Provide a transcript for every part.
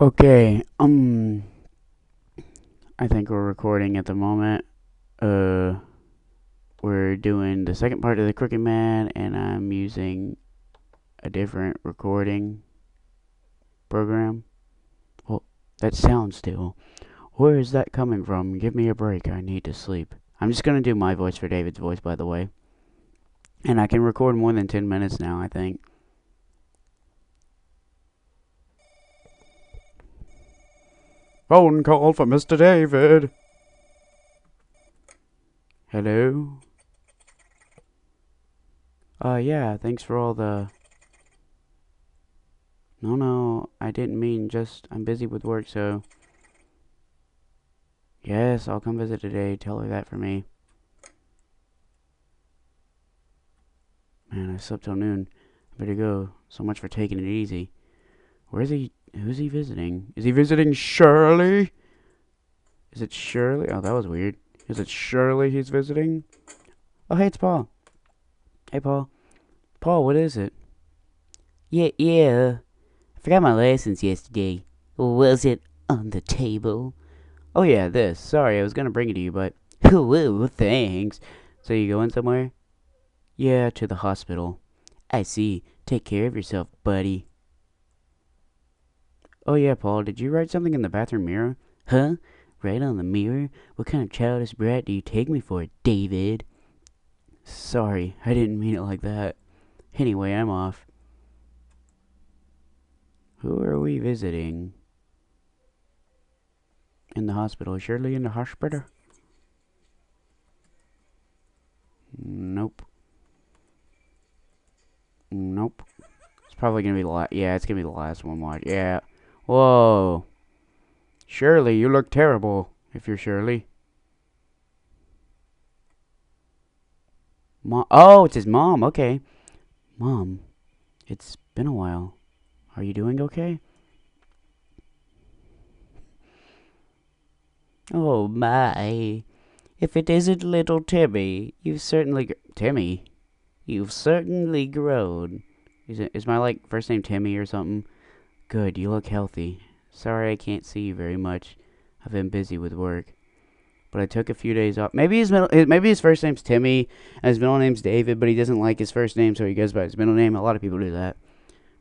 Okay, I think we're recording at the moment. Uh, we're doing the second part of the Crooked Man, and I'm using a different recording program. Well, that sounds still. Where is that coming from? Give me a break. I need to sleep. I'm just gonna do my voice for David's voice, by the way. And I can record more than 10 minutes now, I think. Phone call for Mr. David. Hello? Yeah, thanks for all the. No, I didn't mean just. I'm busy with work, so. Yes, I'll come visit today. Tell her that for me. Man, I slept till noon. I better go. So much for taking it easy. Where's he? Who's he visiting? Is he visiting Shirley? Is it Shirley? Oh, that was weird. Is it Shirley he's visiting? Oh, hey, it's Paul. Hey, Paul. Paul, what is it? Yeah. I forgot my license yesterday. Was it on the table? Oh, yeah, this. Sorry, I was gonna bring it to you, but. Whoa, thanks. So you going somewhere? Yeah, to the hospital. I see. Take care of yourself, buddy. Oh yeah, Paul, did you write something in the bathroom mirror? Huh? Right on the mirror? What kind of childish brat do you take me for, David? Sorry, I didn't mean it like that. Anyway, I'm off. Who are we visiting? In the hospital. Shirley in the hospital? Nope. Nope. It's probably gonna be the last. Yeah, it's gonna be the last one. Watch. Yeah. Whoa. Shirley, you look terrible. If you're Shirley. Mom. Oh, it's his mom. Okay. Mom, it's been a while. Are you doing okay? Oh my. If it isn't little Timmy, Timmy? You've certainly grown. Is my like first name Timmy or something? Good, you look healthy. Sorry I can't see you very much. I've been busy with work. But I took a few days off. Maybe his first name's Timmy and his middle name's David, but he doesn't like his first name, so he goes by his middle name. A lot of people do that.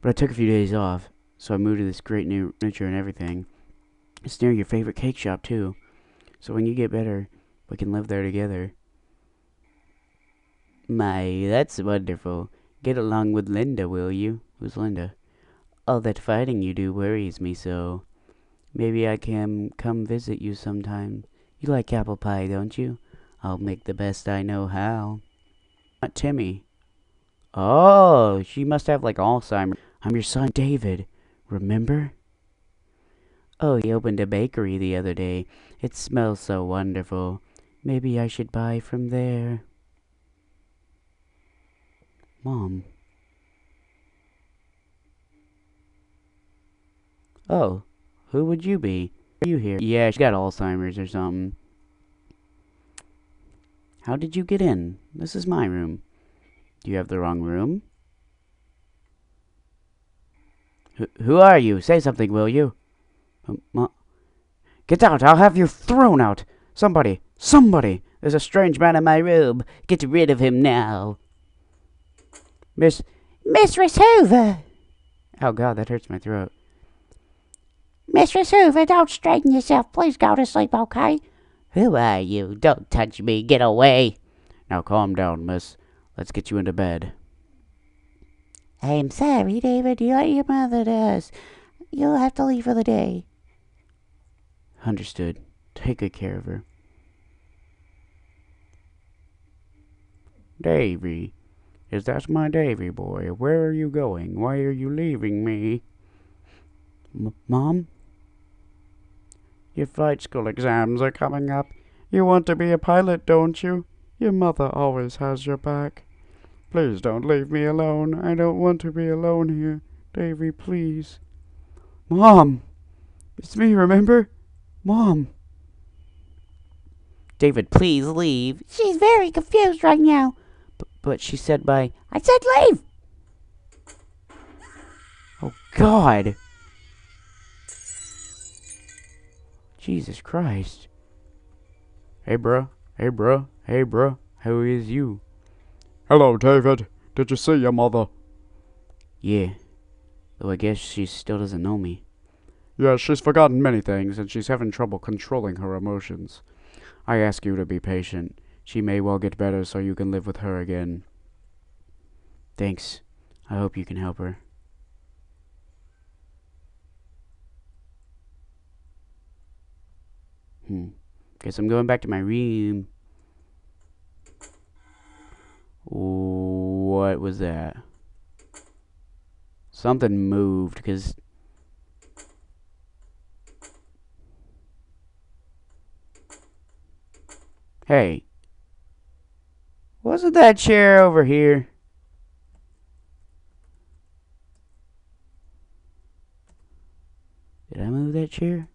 But I took a few days off, so I moved to this great new nature and everything. It's near your favorite cake shop too. So when you get better, we can live there together. My, that's wonderful. Get along with Linda, will you? Who's Linda? All that fighting you do worries me so. Maybe I can come visit you sometime. You like apple pie, don't you? I'll make the best I know how. Not Timmy. Oh, she must have like Alzheimer's. I'm your son, David. Remember? Oh, he opened a bakery the other day. It smells so wonderful. Maybe I should buy from there. Mom. Oh, who would you be? Are you here? Yeah, she got Alzheimer's or something. How did you get in? This is my room. Do you have the wrong room? Who are you? Say something, will you? Get out! I'll have you thrown out! Somebody! There's a strange man in my room. Get rid of him now. Mistress Hoover! Oh god, that hurts my throat. Mistress Hoover, don't straighten yourself. Please go to sleep, okay? Who are you? Don't touch me. Get away. Now calm down, miss. Let's get you into bed. I'm sorry, David. You let your mother does. You'll have to leave for the day. Understood. Take good care of her. Davy. Is that my Davy boy? Where are you going? Why are you leaving me? Mom? Your flight school exams are coming up. You want to be a pilot, don't you? Your mother always has your back. Please don't leave me alone. I don't want to be alone here. Davy, please. Mom! It's me, remember? Mom! David, please leave. She's very confused right now. But she said I said leave! Oh, God! Jesus Christ. Hey, bruh. Hey, bruh. Hey, bruh. How is you? Hello, David. Did you see your mother? Yeah. Though I guess she still doesn't know me. Yeah, she's forgotten many things, and she's having trouble controlling her emotions. I ask you to be patient. She may well get better so you can live with her again. Thanks. I hope you can help her. Guess I'm going back to my room. What was that? Something moved, because... Hey. Wasn't that chair over here? Did I move that chair?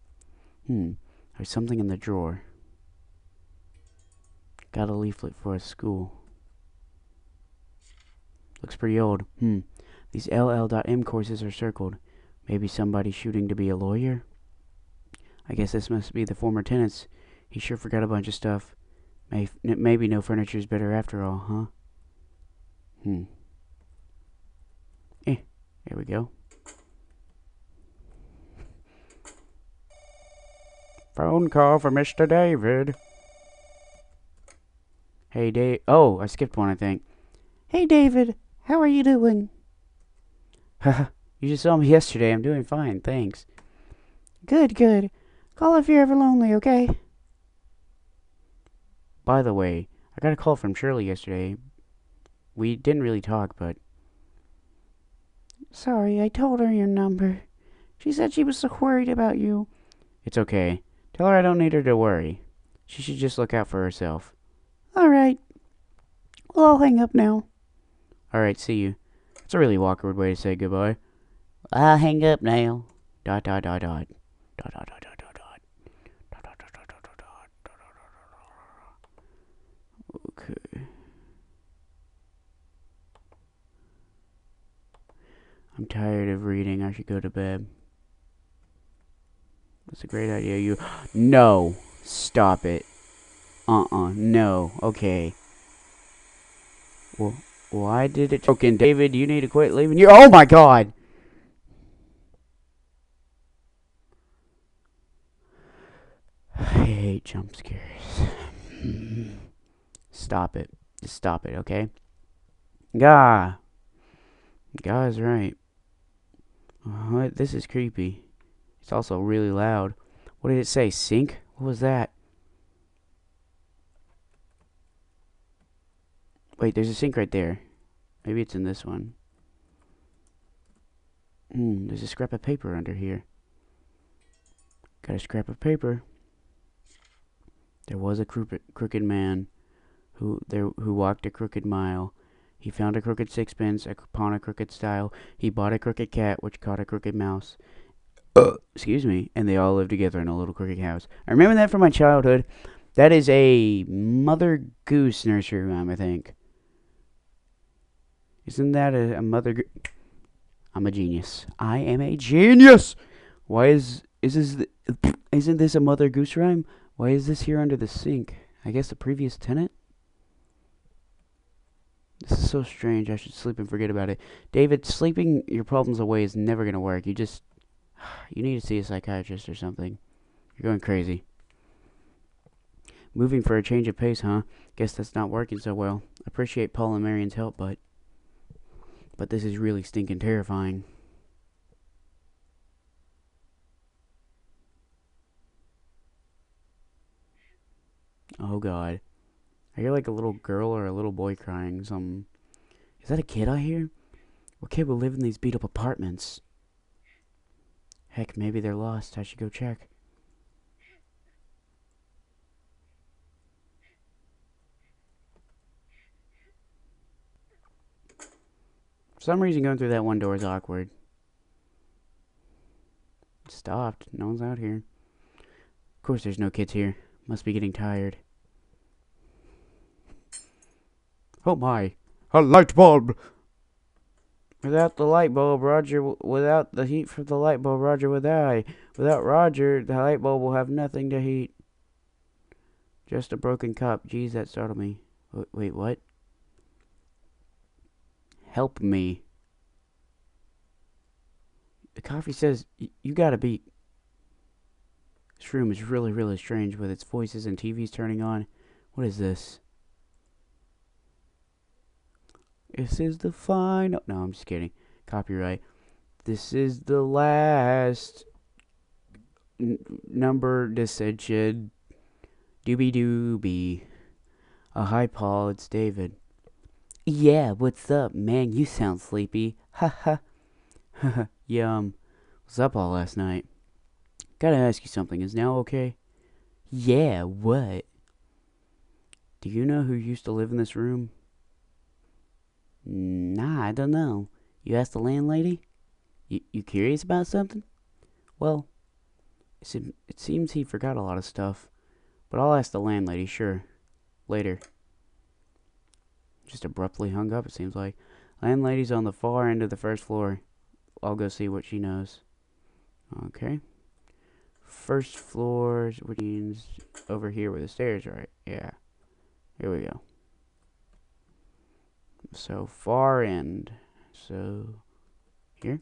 There's something in the drawer. Got a leaflet for a school. Looks pretty old. These LL.M courses are circled. Maybe somebody shooting to be a lawyer? I guess this must be the former tenants. He sure forgot a bunch of stuff. Maybe no furniture's better after all, huh? Here we go. Phone call for Mr. David. Hey, Dave. Oh, I skipped one, I think. Hey, David. How are you doing? Haha, you just saw me yesterday. I'm doing fine, thanks. Good, good. Call if you're ever lonely, okay? By the way, I got a call from Shirley yesterday. We didn't really talk, but... Sorry, I told her your number. She said she was so worried about you. It's okay. Tell her I don't need her to worry. She should just look out for herself. Alright. Well, I'll hang up now. Alright, see you. It's a really awkward way to say goodbye. I'll hang up now. Dot dot dot dot. Dot dot dot dot dot dot. Dot dot dot dot dot dot dot. Okay. I'm tired of reading. I should go to bed. That's a great idea. You... No! Stop it. No. Okay. Well, why did it... Okay, David, you need to quit leaving you... Oh my god! I hate jump scares. Stop it. Just stop it, okay? Gah! Gah's right. What? This is creepy. It's also really loud. What did it say? Sink? What was that? Wait, there's a sink right there. Maybe it's in this one. There's a scrap of paper under here. Got a scrap of paper. There was a crooked man who walked a crooked mile. He found a crooked sixpence upon a crooked stile. He bought a crooked cat which caught a crooked mouse. Excuse me. And they all lived together in a little crooked house. I remember that from my childhood. That is a Mother Goose nursery rhyme, I think. Isn't that a Mother Goose? I'm a genius. I am a genius! Why isn't this a Mother Goose rhyme? Why is this here under the sink? I guess the previous tenant? This is so strange. I should sleep and forget about it. David, sleeping your problems away is never going to work. You need to see a psychiatrist or something. You're going crazy. Moving for a change of pace, huh? Guess that's not working so well. Appreciate Paul and Marion's help, but this is really stinking terrifying. Oh god. I hear like a little girl or a little boy crying. Is that a kid I hear? What kid will live in these beat up apartments? Heck, maybe they're lost. I should go check. For some reason going through that one door is awkward. It stopped. No one's out here. Of course there's no kids here. Must be getting tired. Oh my. A light bulb! Without the light bulb, Roger, without the heat from the light bulb, Roger would die. Without Roger, the light bulb will have nothing to heat. Just a broken cup. Geez, that startled me. Wait, what? Help me. The coffee says, you gotta be... This room is really, really strange with its voices and TVs turning on. What is this? This is the final... No, I'm just kidding. Copyright. This is the last... number decision. Doobie doobie. Hi, Paul. It's David. Yeah, what's up, man? You sound sleepy. Ha ha. Yum. Was up all last night. Gotta ask you something. Is now okay? Yeah, what? Do you know who used to live in this room? Nah, I don't know. You asked the landlady? You curious about something? Well, it seems he forgot a lot of stuff. But I'll ask the landlady, sure. Later. Just abruptly hung up, it seems like. Landlady's on the far end of the first floor. I'll go see what she knows. Okay. First floor, which means over here where the stairs are, right? Yeah. Here we go. So, far end. So, here.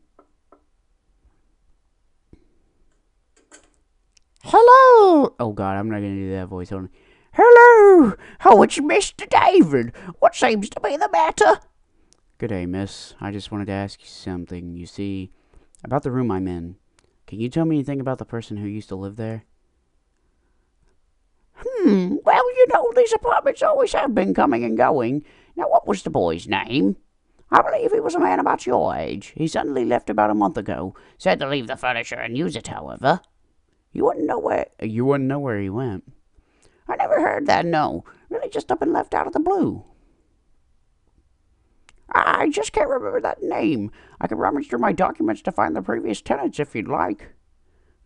Hello! Oh god, I'm not gonna do that voice. Hold on. Hello! Oh, it's Mr. David. What seems to be the matter? Good day, miss. I just wanted to ask you something. You see, about the room I'm in. Can you tell me anything about the person who used to live there? Well, you know, these apartments always have been coming and going. Now, what was the boy's name? I believe he was a man about your age. He suddenly left about a month ago. Said to leave the furniture and use it, however. You wouldn't know where he went. I never heard that, no. Really just up and left out of the blue. I just can't remember that name. I can rummage through my documents to find the previous tenants if you'd like.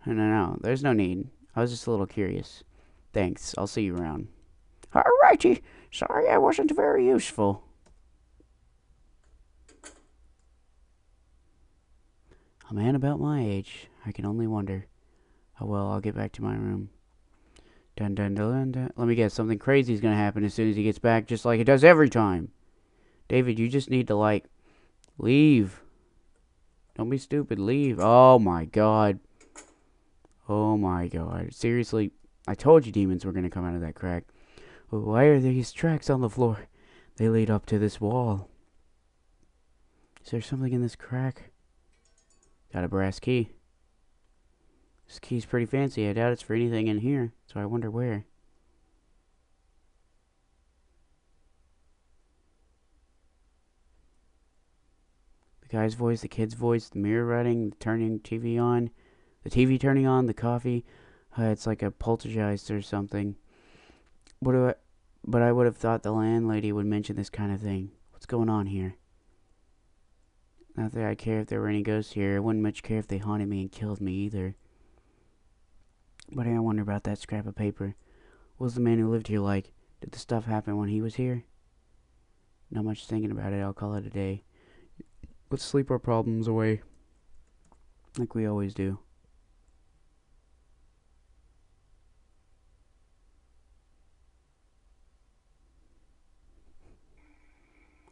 No, there's no need. I was just a little curious. Thanks, I'll see you around. Alrighty. Sorry I wasn't very useful. A man about my age. I can only wonder. Oh well, I'll get back to my room. Dun dun dun dun. Let me guess, something crazy is gonna happen as soon as he gets back, just like it does every time. David, you just need to, leave. Don't be stupid, leave. Oh my god. Oh my god. Seriously, I told you demons were gonna come out of that crack. Why are these tracks on the floor? They lead up to this wall. Is there something in this crack? Got a brass key. This key's pretty fancy. I doubt it's for anything in here, so I wonder where. The guy's voice, the kid's voice, the mirror writing, the turning TV on, the TV turning on, the coffee. It's like a poltergeist or something. But I would have thought the landlady would mention this kind of thing. What's going on here? Not that I care if there were any ghosts here. I wouldn't much care if they haunted me and killed me either. But I wonder about that scrap of paper. What was the man who lived here like? Did the stuff happen when he was here? Not much thinking about it. I'll call it a day. Let's sleep our problems away. Like we always do.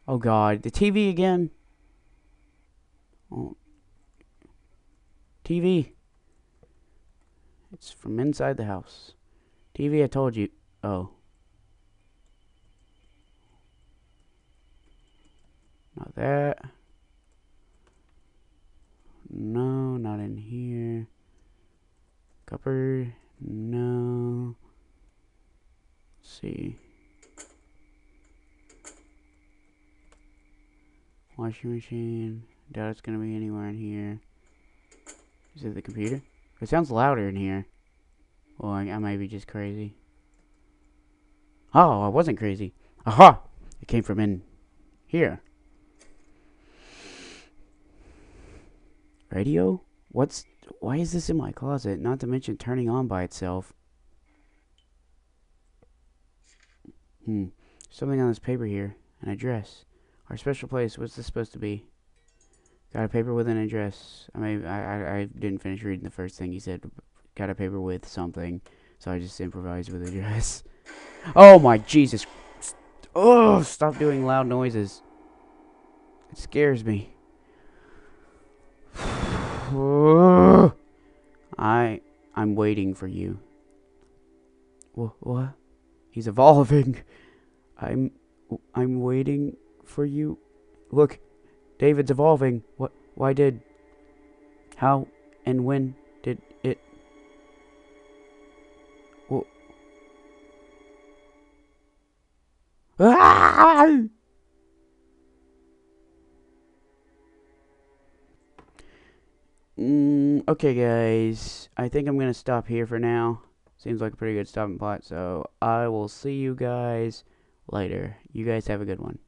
Oh god, the TV again? Oh. TV. It's from inside the house. TV, I told you. Oh. Not that. No, not in here. Cupboard. No. Let's see. Washing machine. Doubt it's gonna be anywhere in here. Is it the computer? It sounds louder in here. Well, I might be just crazy. Oh, I wasn't crazy. Aha! It came from in here. Radio? Why is this in my closet? Not to mention turning on by itself. Something on this paper here. An address. Our special place. What's this supposed to be? Got a paper with an address. I didn't finish reading the first thing he said. Got a paper with something, so I just improvised with address. Oh my Jesus! Oh, stop doing loud noises. It scares me. I'm waiting for you. What? He's evolving. I'm waiting for you. Look, David's evolving. What? Why did? How? And when did it? Wh- Ah! Okay, guys. I think I'm gonna stop here for now. Seems like a pretty good stopping plot, so I will see you guys later. You guys have a good one.